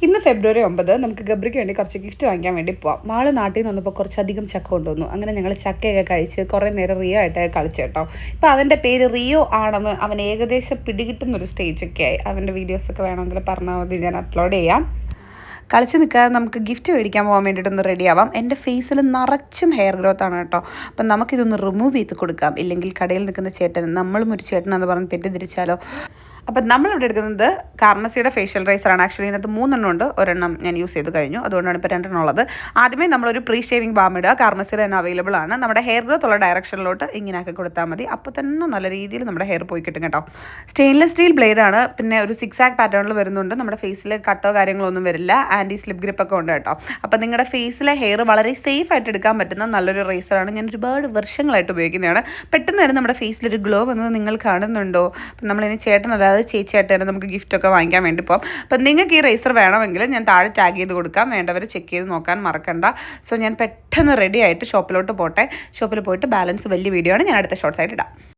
ഇന്ന് ഫെബ്രുവരി 9 നമുക്ക് ഗബ്രിക്ക് വേണ്ടി കുറച്ച് ഗിഫ്റ്റ് വാങ്ങിക്കാൻ വേണ്ടി പോവാം. മാള് നാട്ടിൽ നിന്ന് വന്നപ്പോൾ കുറച്ചധികം ചക്ക കൊണ്ടുവന്നു. അങ്ങനെ ഞങ്ങൾ ചക്കയൊക്കെ കഴിച്ച് കുറേ നേരം റിയോ ആയിട്ട് കളിച്ചു കേട്ടോ. ഇപ്പോൾ അവൻ്റെ പേര് റിയോ ആണെന്ന് അവൻ ഏകദേശം പിടികിട്ടുന്നൊരു സ്റ്റേജൊക്കെ ആയി. അവൻ്റെ വീഡിയോസൊക്കെ വേണമെങ്കിൽ പറഞ്ഞാൽ മതി, ഞാൻ അപ്ലോഡ് ചെയ്യാം. കളിച്ച് നിൽക്കാതെ നമുക്ക് ഗിഫ്റ്റ് മേടിക്കാൻ പോകാൻ വേണ്ടിയിട്ടൊന്ന് റെഡി ആവാം. എൻ്റെ ഫേസിൽ നിറച്ചും ഹെയർ ഗ്രോത്ത് ആണ് കേട്ടോ. അപ്പം നമുക്കിതൊന്ന് റിമൂവ് ചെയ്ത് കൊടുക്കാം. ഇല്ലെങ്കിൽ കടയിൽ നിൽക്കുന്ന ചേട്ടൻ നമ്മളും ഒരു ചേട്ടനാന്ന് പറഞ്ഞ് തെറ്റിദ്ധരിച്ചാലോ. അപ്പം നമ്മളിവിടെ എടുക്കുന്നത് കാർമസിയുടെ ഫേഷ്യൽ റൈസറാണ്. ആക്ച്വലി ഇതിനകത്ത് 3 ഉണ്ട്. ഒരെണ്ണം ഞാൻ യൂസ് ചെയ്ത് കഴിഞ്ഞു, അതുകൊണ്ടാണ് ഇപ്പോൾ 2 ഉള്ളത്. ആദ്യമേ നമ്മളൊരു പ്രീ ഷേവിംഗ് ബാം ഇടുക. കാർമസിയുടെ തന്നെ അവൈലബിൾ ആണ്. നമ്മുടെ ഹെയർ ഗ്രോത്ത് ഉള്ള ഡയറക്ഷനിലോട്ട് ഇങ്ങനെ ആക്കി കൊടുത്താൽ മതി. അപ്പോൾ തന്നെ നല്ല രീതിയിൽ നമ്മുടെ ഹെയർ പോയി കിട്ടും കേട്ടോ. സ്റ്റെയിൻലെസ് സ്റ്റീൽ ബ്ലേഡാണ്. പിന്നെ ഒരു 6 ആക്ക് പാറ്റേണിൽ വരുന്നുണ്ട്. നമ്മുടെ ഫേസിൽ കട്ടോ കാര്യങ്ങളോ ഒന്നും വരില്ല. ആൻറ്റി സ്ലിപ്പ് ഗ്രിപ്പൊക്കെ ഉണ്ട് കേട്ടോ. അപ്പോൾ നിങ്ങളുടെ ഫേസിലെ ഹെയർ വളരെ സേഫ് ആയിട്ട് എടുക്കാൻ പറ്റുന്ന നല്ലൊരു റൈസറാണ്. ഞാൻ ഒരുപാട് വർഷങ്ങളായിട്ട് ഉപയോഗിക്കുന്നതാണ്. പെട്ടെന്ന് തന്നെ നമ്മുടെ ഫേസിലൊരു ഗ്ലോ വന്നത് നിങ്ങൾ കാണുന്നുണ്ടോ? അപ്പം നമ്മളിനി ചേട്ടനല്ലാതെ ചേച്ചിയായിട്ട് തന്നെ നമുക്ക് ഗിഫ്റ്റൊക്കെ വാങ്ങിക്കാൻ വേണ്ടി പോകും. അപ്പം നിങ്ങൾക്ക് ഈ റൈസർ വേണമെങ്കിൽ ഞാൻ താഴെ ടാഗ് ചെയ്ത് കൊടുക്കാം. വേണ്ടവർ ചെക്ക് ചെയ്ത് നോക്കാൻ മറക്കണ്ട. സോ ഞാൻ പെട്ടെന്ന് റെഡി ആയിട്ട് ഷോപ്പിലോട്ട് പോട്ടെ. ഷോപ്പിൽ പോയിട്ട് ബാലൻസ് വലിയ വീഡിയോ ആണ് ഞാൻ അടുത്ത ഷോർട്സ് ആയിട്ട് ഇടാം.